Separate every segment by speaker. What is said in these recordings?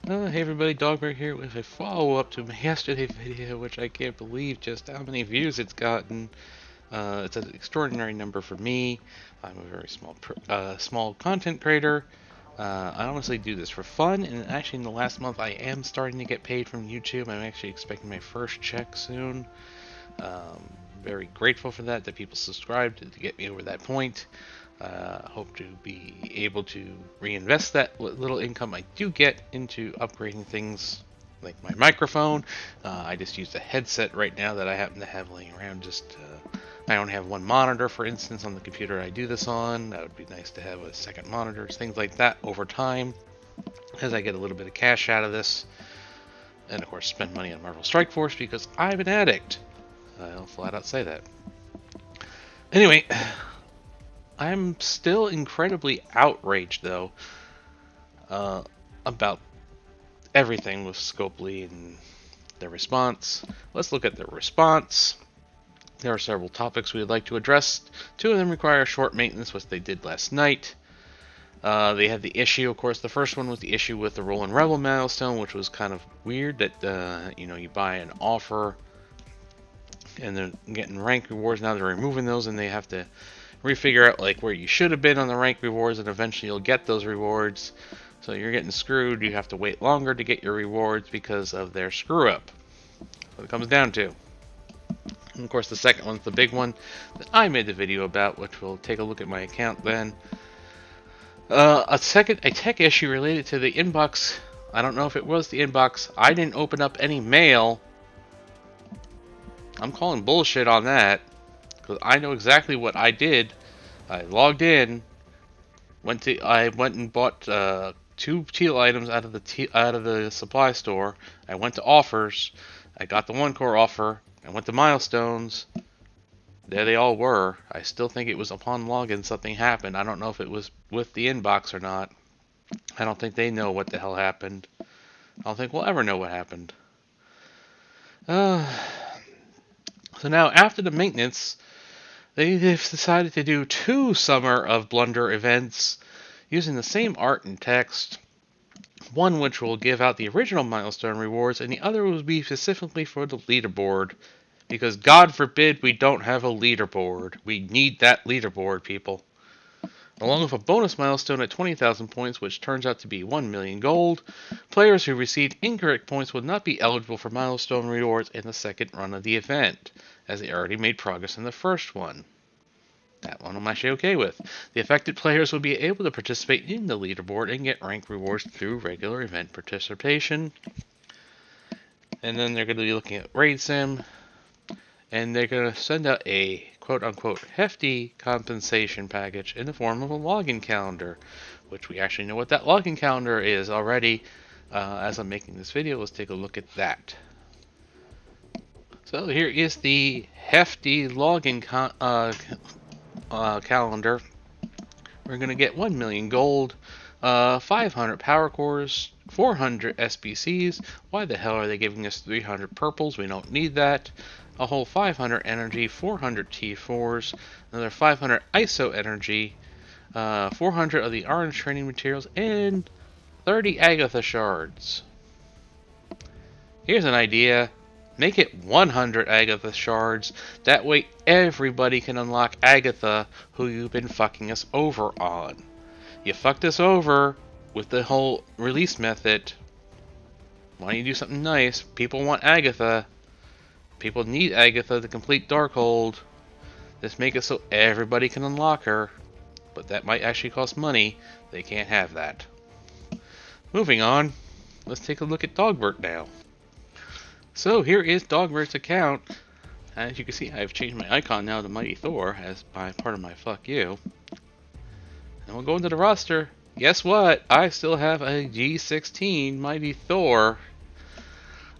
Speaker 1: Hey everybody, Dogbear here with a follow-up to my yesterday video, which I can't believe just how many views it's gotten. It's an extraordinary number for me. I'm a very small content creator. I honestly do this for fun, and actually in the last month I am starting to get paid from YouTube. I'm actually expecting my first check soon. Very grateful for that people subscribed to get me over that point. Hope to be able to reinvest that little income I do get into upgrading things like my microphone. I just use a headset right now that I happen to have laying around. I don't have one monitor, for instance, on the computer I do this on. That would be nice to have a second monitor, things like that over time, as I get a little bit of cash out of this. And of course, spend money on Marvel Strike Force because I'm an addict. I'll flat out say that. Anyway, I'm still incredibly outraged, though, about everything with Scopely and their response. Let's look at their response. There are several topics we would like to address. Two of them require short maintenance, which they did last night. They had the issue, of course, the first one was the issue with the Roll and Rebel milestone, which was kind of weird that, you buy an offer and they're getting rank rewards. Now they're removing those and they have to refigure out like where you should have been on the rank rewards, and eventually you'll get those rewards. So you're getting screwed. You have to wait longer to get your rewards because of their screw up. That's what it comes down to. And of course, the second one's the big one that I made the video about, which we'll take a look at my account then. A tech issue related to the inbox. I don't know if it was the inbox. I didn't open up any mail. I'm calling bullshit on that because I know exactly what I did. I logged in, I went and bought two teal items out of the supply store. I went to offers. I got the one core offer. I went to milestones. There they all were. I still think it was upon login something happened. I don't know if it was with the inbox or not. I don't think they know what the hell happened. I don't think we'll ever know what happened. So now after the maintenance, they've decided to do two Summer of Blunder events using the same art and text. One which will give out the original milestone rewards, and the other will be specifically for the leaderboard. Because God forbid we don't have a leaderboard. We need that leaderboard, people. Along with a bonus milestone at 20,000 points, which turns out to be 1 million gold, players who received incorrect points would not be eligible for milestone rewards in the second run of the event, as they already made progress in the first one. That one I'm actually okay with. The affected players will be able to participate in the leaderboard and get rank rewards through regular event participation. And then they're going to be looking at Raid Sim, and they're going to send out a quote-unquote hefty compensation package in the form of a login calendar, which we actually know what that login calendar is already. As I'm making this video, let's take a look at that. So here is the hefty login calendar. We're going to get 1 million gold, 500 power cores, 400 SBCs. Why the hell are they giving us 300 purples? We don't need that. A whole 500 energy, 400 T4s, another 500 ISO energy, 400 of the orange training materials, and 30 Agatha shards. Here's an idea. Make it 100 Agatha shards. That way everybody can unlock Agatha who you've been fucking us over on. You fucked us over with the whole release method. Why don't you do something nice? People want Agatha. People need Agatha to complete Darkhold. Just make it so everybody can unlock her. But that might actually cost money. They can't have that. Moving on, let's take a look at Dogbert now. So here is Dogbert's account. As you can see, I've changed my icon now to Mighty Thor as part of my fuck you. And we'll go into the roster. Guess what? I still have a G16 Mighty Thor.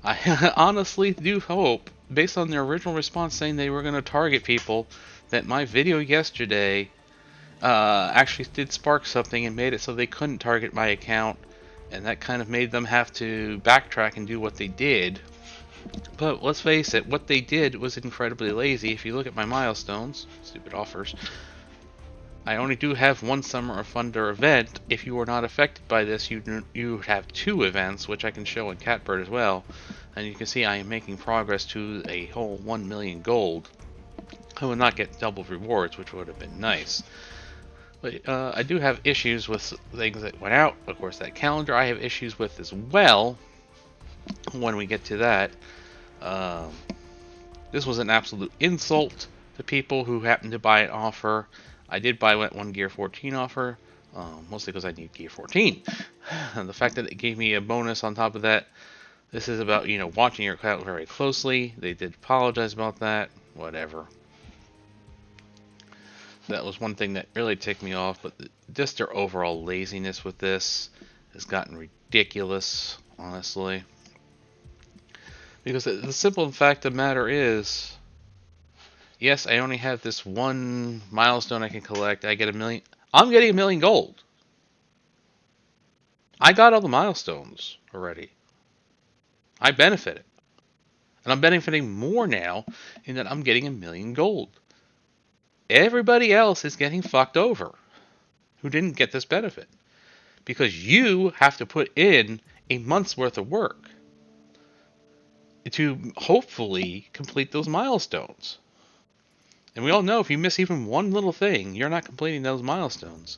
Speaker 1: I honestly do hope, based on their original response saying they were going to target people, that my video yesterday actually did spark something and made it so they couldn't target my account, and that kind of made them have to backtrack and do what they did. But let's face it, what they did was incredibly lazy. If you look at my milestones, stupid offers, I only do have one Summer of Thunder event. If you were not affected by this, you have 2 events, which I can show in Catbird as well. And you can see I am making progress to a whole 1 million gold. I will not get double rewards, which would have been nice. But I do have issues with things that went out. Of course, that calendar I have issues with as well. When we get to that, um, this was an absolute insult to people who happened to buy an offer. I did buy one Gear 14 offer, mostly because I need Gear 14. And the fact that it gave me a bonus on top of that, this is about, watching your account very closely. They did apologize about that. Whatever. That was one thing that really ticked me off, but just their overall laziness with this has gotten ridiculous, honestly. Because the simple fact of the matter is, yes, I only have this one milestone I can collect. I get 1 million. I'm getting 1 million gold. I got all the milestones already. I benefited. And I'm benefiting more now in that I'm getting 1 million gold. Everybody else is getting fucked over who didn't get this benefit. Because you have to put in a month's worth of work to hopefully complete those milestones. And we all know if you miss even one little thing, you're not completing those milestones.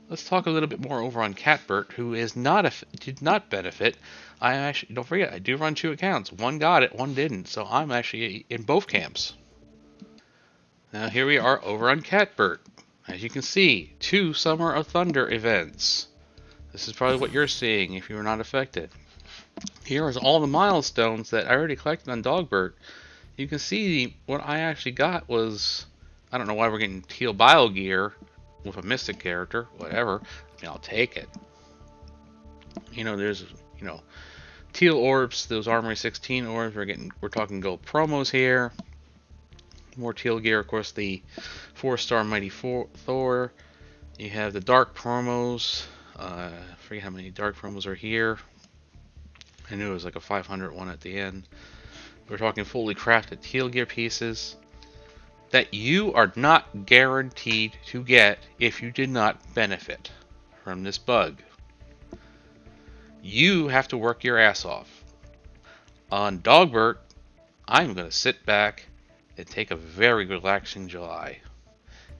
Speaker 1: Let's talk a little bit more over on Catbert, who did not benefit. I actually, don't forget, I do run 2 accounts. One got it, one didn't. So I'm actually in both camps. Now here we are over on Catbert. As you can see, 2 Summer of Thunder events. This is probably what you're seeing if you were not affected. Here is all the milestones that I already collected on Dogbert. You can see what I actually got was, I don't know why we're getting teal bio gear with a mystic character, whatever. I mean, I'll take it. There's, teal orbs, those Armory 16 orbs. We're talking gold promos here. More teal gear, of course, the 4-star Mighty Thor. You have the dark promos. I forget how many dark promos are here. I knew it was like a 500 one at the end. We're talking fully crafted teal gear pieces that you are not guaranteed to get if you did not benefit from this bug. You have to work your ass off. On Dogbert, I'm going to sit back and take a very relaxing July.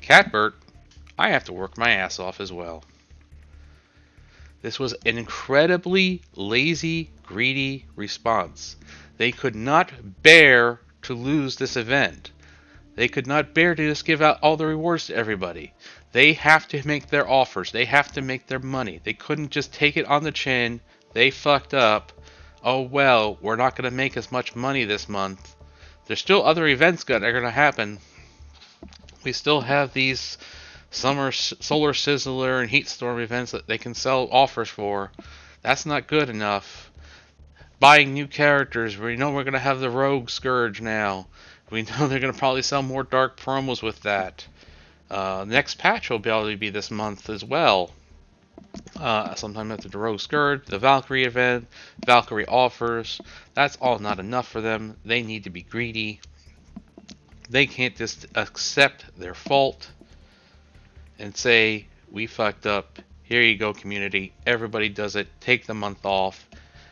Speaker 1: Catbert, I have to work my ass off as well. This was an incredibly lazy, greedy response. They could not bear to lose this event. They could not bear to just give out all the rewards to everybody. They have to make their offers. They have to make their money. They couldn't just take it on the chin. They fucked up. Oh well, we're not going to make as much money this month. There's still other events that are going to happen. We still have these Solar Sizzler and Heat Storm events that they can sell offers for. That's not good enough. Buying new characters. We know we're going to have the Rogue Scourge now. We know they're going to probably sell more dark promos with that. Next patch will probably be this month as well. Sometime after the Rogue Scourge, the Valkyrie event, Valkyrie offers. That's all not enough for them. They need to be greedy. They can't just accept their fault and say, we fucked up. Here you go, community. Everybody does it. Take the month off.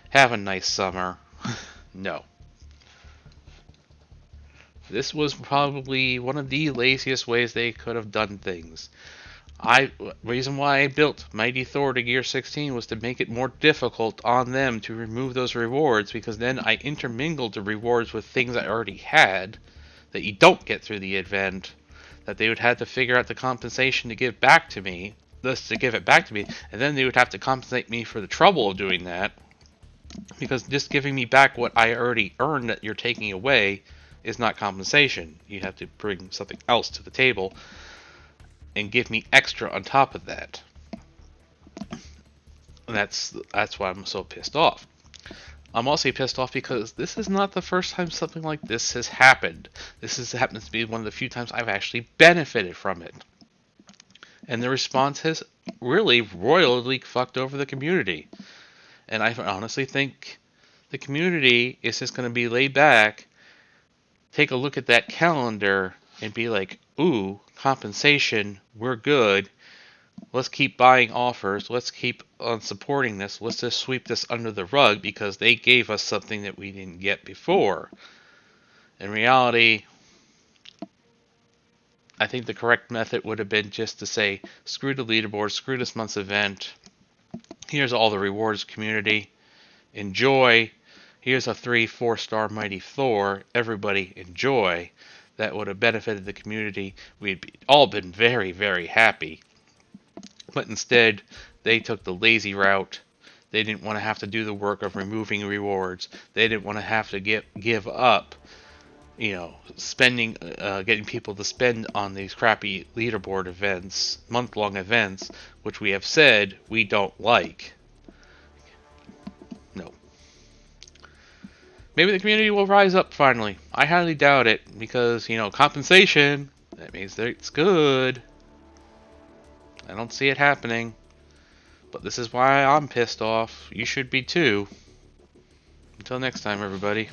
Speaker 1: Have a nice summer. No. This was probably one of the laziest ways they could have done things. Reason why I built Mighty Thor to Gear 16 was to make it more difficult on them to remove those rewards, because then I intermingled the rewards with things I already had that you don't get through the event, that they would have to figure out the compensation to give back to me, and then they would have to compensate me for the trouble of doing that, because just giving me back what I already earned that you're taking away is not compensation. You have to bring something else to the table and give me extra on top of that. And that's why I'm so pissed off. I'm also pissed off because this is not the first time something like this has happened. Happens to be one of the few times I've actually benefited from it. And the response has really royally fucked over the community. And I honestly think the community is just going to be laid back, take a look at that calendar, and be like, ooh, compensation, we're good. Let's keep buying offers. Let's keep on supporting this. Let's just sweep this under the rug because they gave us something that we didn't get before. In reality, I think the correct method would have been just to say, screw the leaderboard, screw this month's event. Here's all the rewards, community. Enjoy. Here's a 3-4-star Mighty Thor. Everybody enjoy. That would have benefited the community. We'd all been very, very happy. But instead, they took the lazy route. They didn't want to have to do the work of removing rewards. They didn't want to have to give up, spending, getting people to spend on these crappy leaderboard events, month-long events, which we have said we don't like. No. Maybe the community will rise up finally. I highly doubt it because, compensation, that means that it's good. I don't see it happening. But this is why I'm pissed off. You should be too. Until next time, everybody.